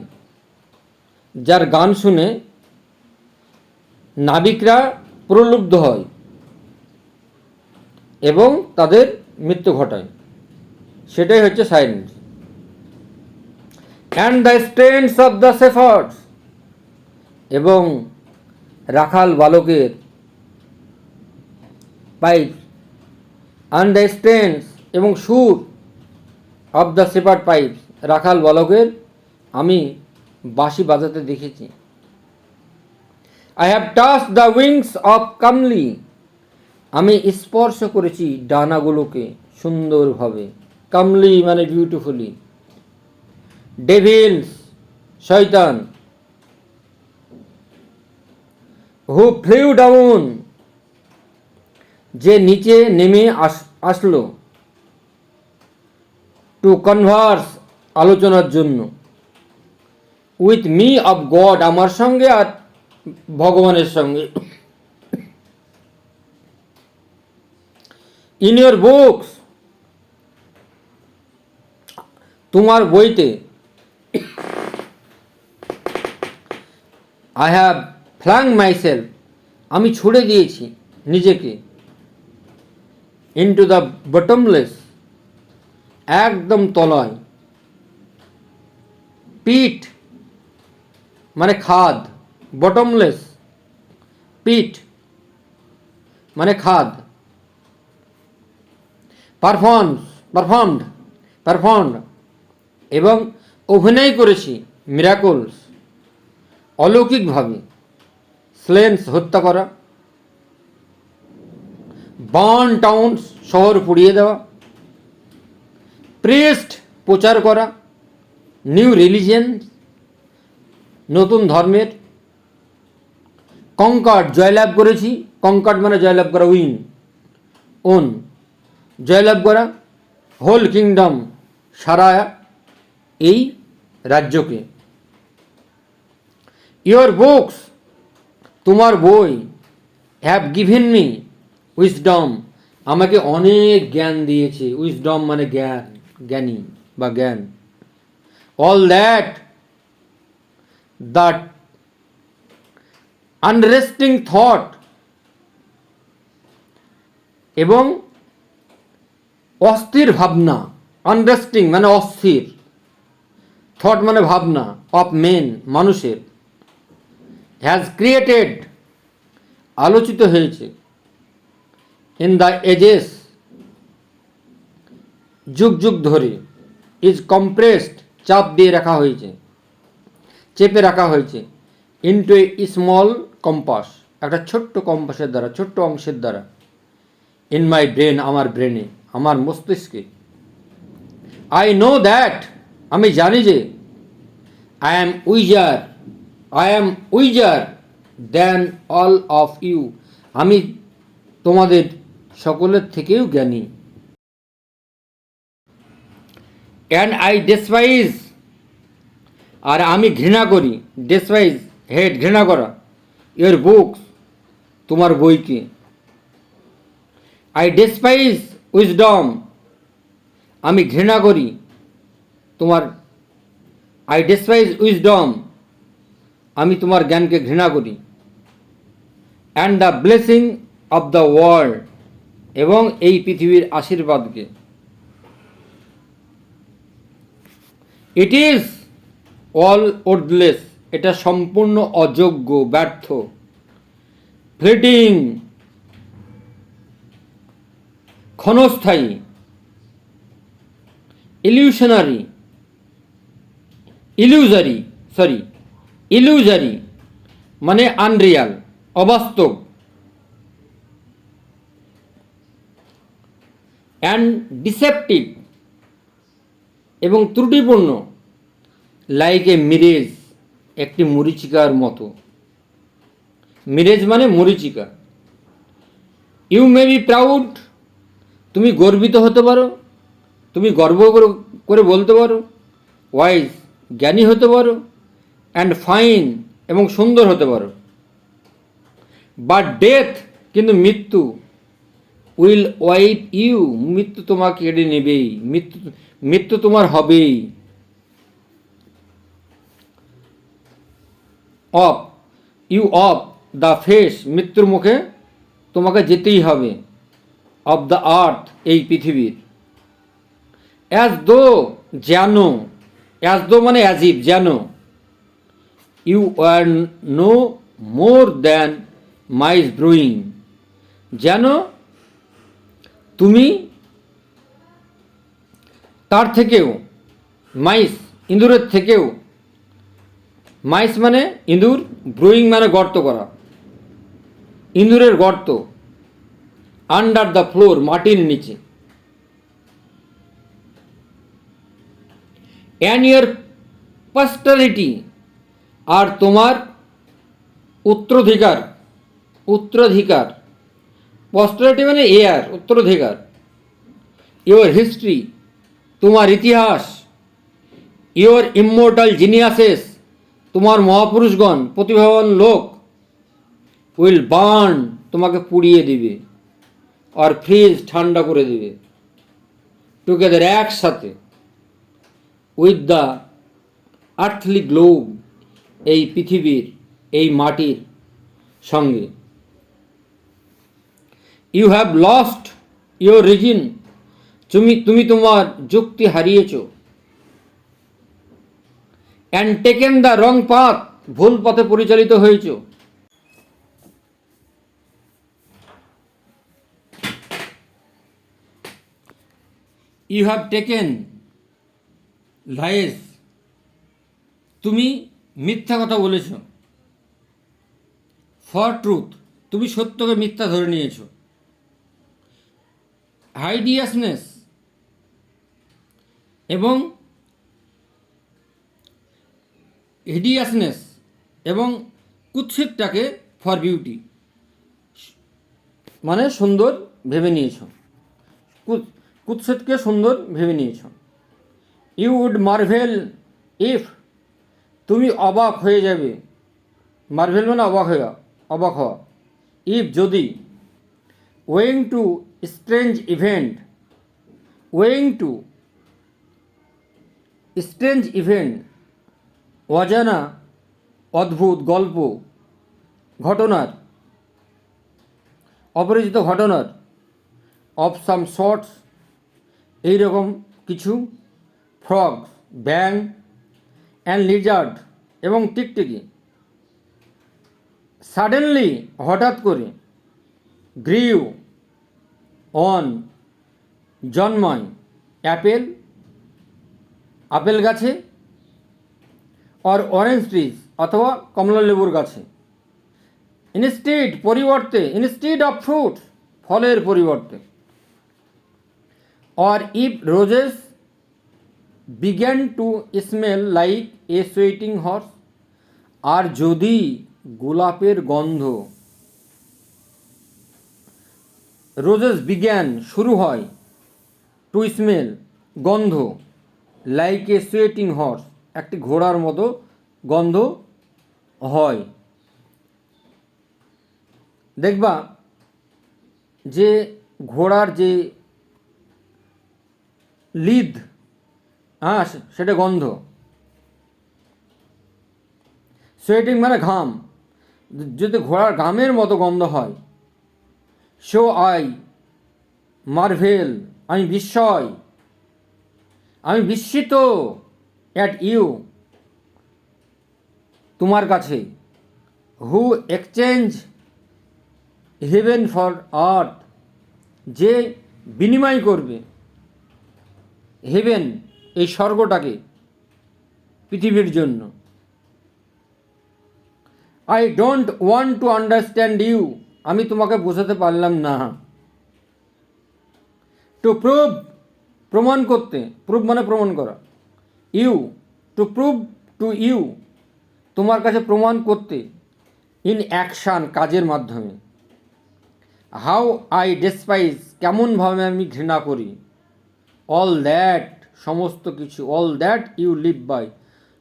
যার গান শুনে নাবিকরা প্রলুব্ধ হয় এবং তাদের মৃত্যু ঘটায়, সেটাই হচ্ছে siren. And the strains of the shepherds, এবং রাখাল বালকের পাইপ, অ্যান্ড দ্য স্ট্রেন্স এবং সুর, অফ দ্য শেপার্ড পাইপ, রাখাল বালকের আমি বাঁশি বাজাতে দেখেছি। I have touch the wings of comely, আমি স্পর্শ করেছি ডানাগুলোকে সুন্দরভাবে। কামলি মানে বিউটিফুলি। ডেভিলস, শয়তান। হু ফ্লিউ ডাউন, যে নিচে নেমে আসলো। টু কনভার্স, আলোচনার জন্য। উইথ মি অফ গড, আমার সঙ্গে আর ভগবানের সঙ্গে। ইন ইয়োর বুকস, তোমার বইতে। আই হ্যাভ ফ্ল্যাং মাইসেলফ, আমি ছুড়ে দিয়েছি নিজেকে। ইনটু দ্য বটমলেস, একদম তলায়। পিট মানে খাদ, বটমলেস পিট মানে খাদ। পারফর্মড এবং অভিনয় করেছি। মিরাকলস, অলৌকিকভাবে। স্লেন্স, হত্যা করা। বার্ন টাউন্স, শহর পুড়িয়ে দেওয়া। প্রিস্ট, প্রচার করা। নিউ রিলিজিয়ন, নতুন ধর্মের। কঙ্কার্ড, জয়লাভ করেছি। কঙ্কার্ড মানে জয়লাভ করা, উইন, ওন, জয়লাভ করা। হোল কিংডম, সারা এই রাজ্যকে। ইয়োর বুকস, তোমার বই। হ্যাভ গিভেন মি উইজডম, আমাকে অনেক জ্ঞান দিয়েছে। উইজডম মানে জ্ঞান, জ্ঞানী বা জ্ঞান। অল দ্যাট, দ্যাট আনরেস্টিং থট, এবং অস্থির ভাবনা। আনরেস্টিং মানে অস্থির, থট মানে ভাবনা, অফ মেন মানুষের। হ্যাজ ক্রিয়েটেড, আলোচিত হয়েছে। ইন দ্য এজেস, যুগ যুগ ধরে। ইজ কম্প্রেসড, চাপ দিয়ে রাখা হয়েছে, চেপে রাখা হয়েছে। ইনটু এ স্মল কম্পাস, একটা ছোট্ট কম্পাসের দ্বারা, ছোট্ট অংশের দ্বারা। ইন মাই ব্রেন, আমার ব্রেনে, আমার মস্তিষ্কে। আই নো দ্যাট, আমি জানি যে। I am wiser than all of you, আমি তোমাদের সকলের থেকেও জ্ঞানী। অ্যান্ড আই ডেসপাইজ, আর আমি ঘৃণা করি। ডেসপাইজ, হেড, ঘৃণা করা। ইয়োর বুকস, তোমার বইকে। আই ডেসপাইজ উইজডম, আমি ঘৃণা করি তোমার। আই ডেসপাইজ উইজডম, আমি তোমার জ্ঞানকে ঘৃণা করি। And the blessing of the world, এবং এই পৃথিবীর আশীর্বাদকে। ইট ইজ অল ওর্ডলেস, এটা সম্পূর্ণ অযোগ্য, ব্যর্থ। ফ্লিটিং, ক্ষণস্থায়ী। ইলিউশনারি, ইলিউজারি মানে আনরিয়াল, অবাস্তব। অ্যান্ড ডিসেপটিভ, এবং ত্রুটিপূর্ণ। লাইক এ মিরেজ, একটি মরীচিকার মতো। মিরেজ মানে মরীচিকা। ইউ মে বি প্রাউড, তুমি গর্বিত হতে পারো, তুমি গর্ব করে বলতে পারো। ওয়াইজ, জ্ঞানী হতে পারো। অ্যান্ড ফাইন, এবং সুন্দর হতে পারো। বাট ডেথ, কিন্তু মৃত্যু, উইল ওয়াইপ ইউ, মৃত্যু তোমাকে কেড়ে নেবেই, মৃত্যু তোমার হবেই। Of you, of the face, মৃত্যুর মুখে তোমাকে যেতেই হবে। অফ দ্য আর্থ, এই পৃথিবীর। অ্যাজ দো, যেন। অ্যাজ দো মানে অ্যাজ ইফ, যেন। You are no more than mice brewing, যেন তুমি তার থেকেও, মাইস ইঁদুরের থেকেও, মাইস মানে ইঁদুর, ব্রুইং মানে গর্ত করা, ইঁদুরের গর্ত। আন্ডার দ্য ফ্লোর, মাটির নিচে। অ্যান্ড ইয়ার পাস্টারিটি, আর তোমার উত্তরাধিকার। পস্টারিটি মানে এয়ার, উত্তরাধিকার। ইওর হিস্ট্রি, তোমার ইতিহাস। ইওর ইমমর্টাল জিনিয়াসেস, তোমার মহাপুরুষগণ, প্রতিভাবান লোক। উইল বার্ন, তোমাকে পুড়িয়ে দিবে। আর ফ্রিজ, ঠান্ডা করে দিবে। টুগেদার, একসাথে। উইথ দ্য আর্থলি গ্লোব, এই পৃথিবীর, এই মাটির সঙ্গে। You have lost your reason, তুমি তোমার যুক্তি হারিয়েছ। And taken the wrong path, ভুল পথে পরিচালিত হয়েছ। ইউ হ্যাভ টেকেন লাইস, তুমি মিথ্যা কথা বলেছ। ফর ট্রুথ, তুমি সত্যকে মিথ্যা ধরে নিয়েছ। হাইডিয়াসনেস, এবং হিডিয়াসনেস, এবং কুৎসিতটাকে ফর বিউটি, মানে সুন্দর ভেবে নিয়েছ। কুৎসিতকে সুন্দর ভেবে নিয়েছ। ইউ উড মার্ভেল ইফ, তুমি অবাক হয়ে যাবে। মার্ভেল মানে অবাক হওয়া। ইফ, যদি। ওয়িং টু স্ট্রেঞ্জ ইভেন্ট, অজানা অদ্ভুত গল্প, ঘটনার, অপরিচিত ঘটনার। অফ সাম শর্টস, এইরকম কিছু। Frog, bang. অ্যান্ড লিজার্ড, এবং টিকটিকি। সাডেনলি, হঠাৎ করে। গ্রিউ, অন, জন্মায়। অ্যাপেল, আপেল গাছে। অর অরেঞ্জ ট্রিজ, অথবা কমলা লেবুর গাছে। ইনস্টিড, পরিবর্তে। ইনস্টিড অফ ফ্রুট, ফলের পরিবর্তে। Or if roses began to smell like a sweating horse, আর যদি গোলাপের গন্ধ, রোজেস বিগ্যান শুরু হয়, টু স্মেল গন্ধ, লাইক এ সুয়েটিং হর্স একটি ঘোড়ার মতো গন্ধ হয়। দেখবা যে ঘোড়ার যে লিদ, হ্যাঁ, সেটা গন্ধ। সোয়েটিং মানে ঘাম, যদি ঘোড়ার ঘামের মতো গন্ধ হয়। সো আই মার্ভেল, আমি বিস্ময়, আমি বিস্মিত, অ্যাট ইউ, তোমার কাছে। Who exchange heaven for earth, যে বিনিময় করবে হেভেন, এই স্বর্গটাকে পৃথিবীর জন্য। I don't want to understand you, আমি তোমাকে বোঝাতে পারলাম না। টু প্রুভ, প্রমাণ করতে, প্রুভ মানে প্রমাণ করা। You, to prove to you, তোমার কাছে প্রমাণ করতে। ইন অ্যাকশান, কাজের মাধ্যমে। হাউ আই ডেসপাইজ, কেমনভাবে আমি ঘৃণা করি। অল দ্যাট, সমস্ত কিছু। All that you live by,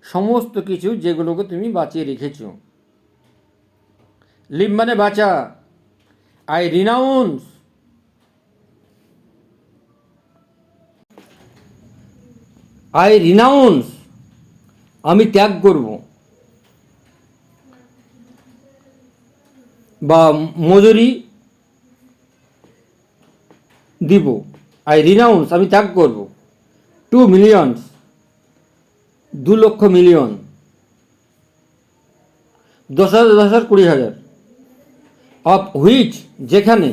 সমস্ত কিছু যেগুলোকে তুমি বাঁচিয়ে রেখেছ। লিভ মানে বাঁচা। আই রিনাউন্স, আই রিনাউন্স, আমি ত্যাগ করব বা মজুরি দিব। আই রিনাউন্স, আমি ত্যাগ করব। 2 মিলিয়ন, 2,00,000,000। 10,000, 10,000, 20,000। অফ হুইচ, যেখানে।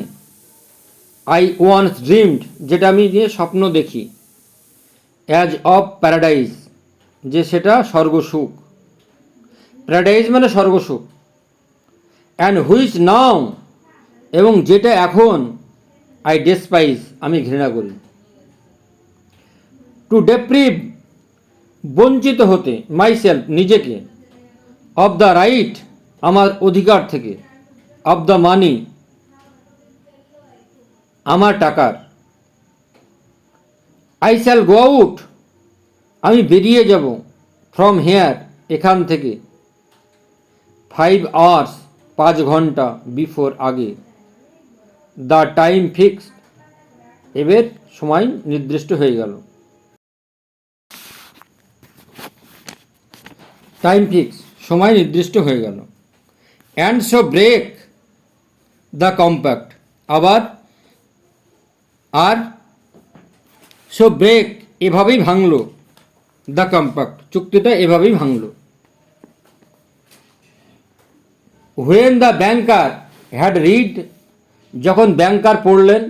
আই ওয়ান্স ড্রিমড, যেটা আমি যে স্বপ্ন দেখি। অ্যাজ অফ প্যারাডাইজ, যে সেটা স্বর্গসুখ। প্যারাডাইজ মানে স্বর্গসুখ। অ্যান্ড হুইচ নাও, এবং যেটা এখন। আই ডেসপাইজ, আমি ঘৃণা করি। টু ডেপ্রিভ, বঞ্চিত হতে। মাইসেলফ, নিজেকে। অফ দ্য রাইট, আমার অধিকার থেকে। অফ দ্য মানি, আমার টাকার। আই শ্যাল গো আউট, আমি বেরিয়ে যাব। ফ্রম হেয়ার, এখান থেকে। 5 আওয়ার্স, 5 ঘন্টা। বিফোর, আগে। দ্য টাইম ফিক্সড, এবার সময় নির্দিষ্ট হয়ে গেল। টাইম ফিক্স, সময় নির্দিষ্ট হয়ে গেল। And so break the compact, আবার আর সো ব্রেক, এভাবেই ভাঙল। দ্য কম্প্যাক্ট, চুক্তিটা এভাবেই ভাঙল। When the banker had read, যখন ব্যাংকার পড়লেন।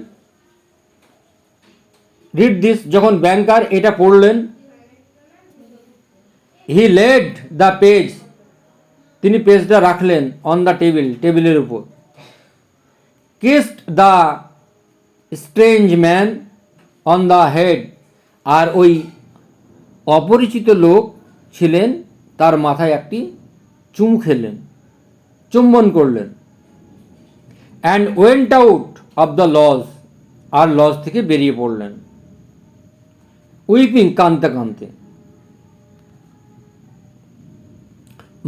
রিড দিস, যখন ব্যাংকার এটা পড়লেন। হি লেড দ্য পেজ, তিনি পেজটা রাখলেন। অন দ্য টেবিল, টেবিলের উপর। Kissed the strange man on the head, আর ওই অপরিচিত লোক ছিলেন, তার মাথায় একটি চুমু খেলেন, চুম্বন করলেন। And went out of the lodge, আর লজ থেকে বেরিয়ে পড়লেন। উইপিং, কাঁদতে কাঁদতে।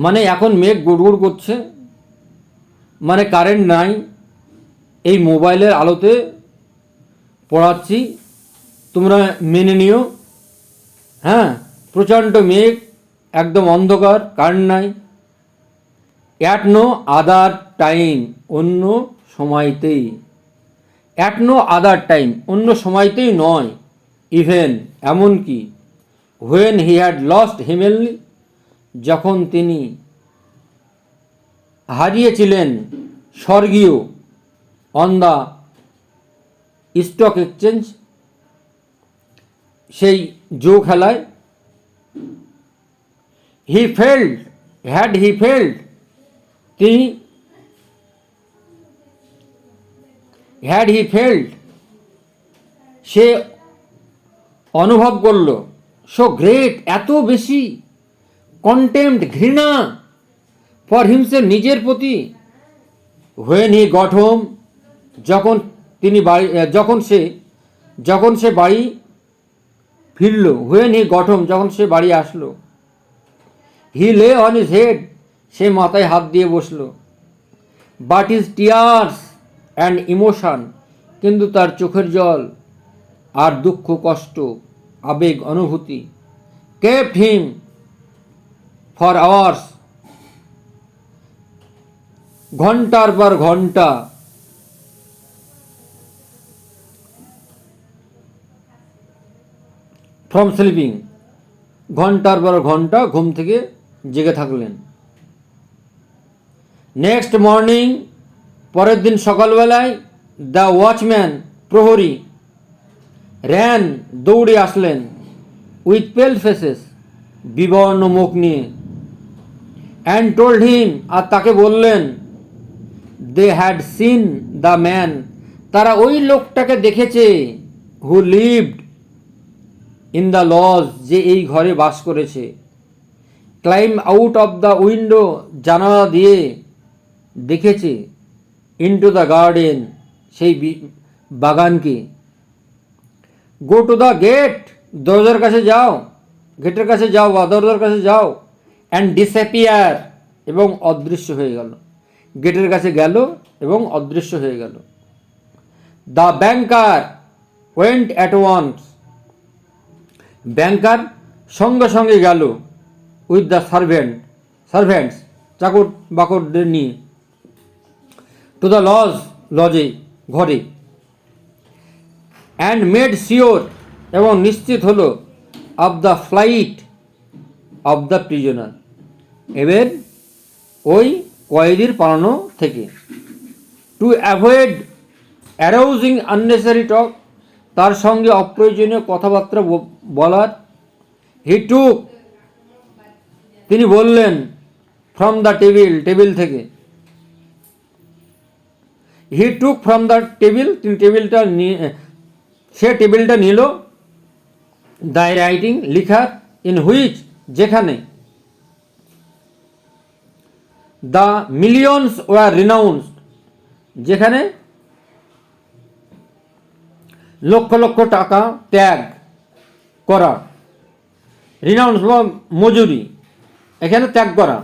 মানে এখন মেঘ গুড়গুড় করছে, মানে কারেন্ট নাই, এই মোবাইলের আলোতে পড়াচ্ছি, তোমরা মেনে নিও। হ্যাঁ, প্রচণ্ড মেঘ, একদম অন্ধকার, কারেন্ট নাই। অ্যাট নো আদার টাইম, অন্য সময়তেই। অ্যাট নো আদার টাইম, অন্য সময়তেই নয়। ইভেন, এমনকি। When he had lost heavenly, যখন তিনি হারিয়েছিলেন স্বর্গীয়। অন দ্য স্টক এক্সচেঞ্জ, সেই জো খেলায়। হি ফেল্ড, হ্যাড হি ফেল্ড, তিনি হ্যাড হি ফেল্ড, সে অনুভব করল। সো গ্রেট, এত বেশি। কন্টেম্পট, ঘৃণা। ফর হিমসেলফ, নিজের প্রতি। হোয়েন হি গট হোম, যখন তিনি বাড়ি, যখন সে বাড়ি ফিরল। হোয়েন হি গট হোম, যখন সে বাড়ি আসলো। হি লে অন হিজ হেড, সে মাথায় হাত দিয়ে বসলো। But his tears and emotion, কিন্তু তার চোখের জল আর দুঃখ, কষ্ট, আবেগ, অনুভূতি। কেপ্ট হিম ফর আওয়ার্স, ঘন্টার পর ঘন্টা ফ্রম স্লিপিং, ঘন্টার পর ঘন্টা ঘুম থেকে জেগে থাকলেন। নেক্সট মর্নিং, পরের দিন সকালবেলায়, দ্য ওয়াচম্যান, প্রহরী, র্যান, দৌড়ে আসলেন, উইথ পেল ফেসেস, বিবর্ণ মুখ নিয়ে, অ্যান্ড টোল্ড হিম, আর তাকে বললেন, they had seen the man, তারা ওই লোকটাকে দেখেছে, who lived in the lodge, যে এই ঘরে বাস করেছে, climb out of the window, জানালা দিয়ে দেখেছে, ইনটু দ্য গার্ডেন, সেই বাগানকে, গো টু দ্য গেট, দরজার কাছে যাও, গেটের কাছে যাও বা দরজার কাছে যাও, অ্যান্ড ডিসঅ্যাপিয়ার, এবং অদৃশ্য হয়ে গেল। গেটের কাছে গেল এবং অদৃশ্য হয়ে গেল। The banker went at once, ব্যাংকার সঙ্গে সঙ্গে গেল, উইথ দ্য সার্ভেন্টস, চাকর বাকরদের নিয়ে, টু দ্য লজ, লজে, ঘরে, অ্যান্ড মেড শিওর, এবং নিশ্চিত হলো, of the flight of the prisoner, এবার ওই কয়েদির পালানো থেকে, টু অ্যাভয়েড অ্যারাউজিং আননেসারি টক, তার সঙ্গে অপ্রয়োজনীয় কথাবার্তা বলার, হি টুক, তিনি বললেন, ফ্রম দ্য টেবিল, টেবিল থেকে, হি টুক ফ্রম দ্য টেবিল, তিনি টেবিলটা নিয়ে, সে টেবিলটা নিল, দ্য রাইটিং, লিখার, ইন হুইচ, যেখানে, দ্য মিলিয়নস ওয়ার রিনাউন্সড, যেখানে লক্ষ লক্ষ টাকা ত্যাগ করা, রিনাউন্স বা মজুরি, এখানে ত্যাগ করা,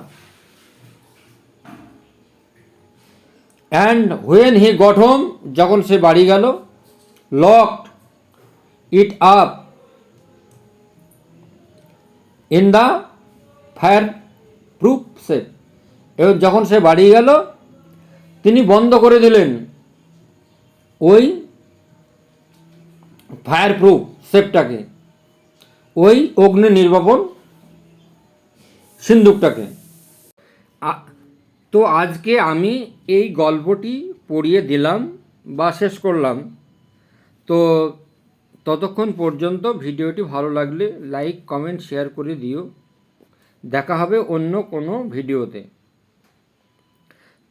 and when he got home, যখন সে বাড়ি গেল, locked it up in the fire proof safe, এবং যখন সে বাড়ি গেল, তিনি বন্ধ করে দিলেন ওই ফায়ার প্রুফ সেফটাকে, ওই অগ্নি নির্বাপন সিন্দুকটাকে। তো আজকে আমি এই গল্পটি পড়িয়ে দিলাম বা শেষ করলাম। তো ততক্ষণ পর্যন্ত ভিডিওটি ভালো লাগলে লাইক, কমেন্ট, শেয়ার করে দিও। দেখা হবে অন্য কোনো ভিডিওতে।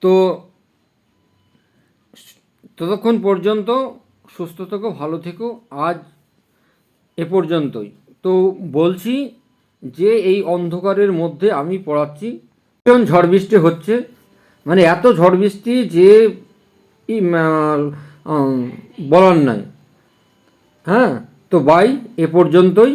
তো ততক্ষণ পর্যন্ত সুস্থ থেকো, ভালো থেকো। আজ এ পর্যন্তই। তো বলছি যে এই অন্ধকারের মধ্যে আমি পড়াচ্ছি, ভীষণ ঝড় বৃষ্টি হচ্ছে, মানে এত ঝড় বৃষ্টি যে বলার নাই। হ্যাঁ, তো বাই, এ পর্যন্তই।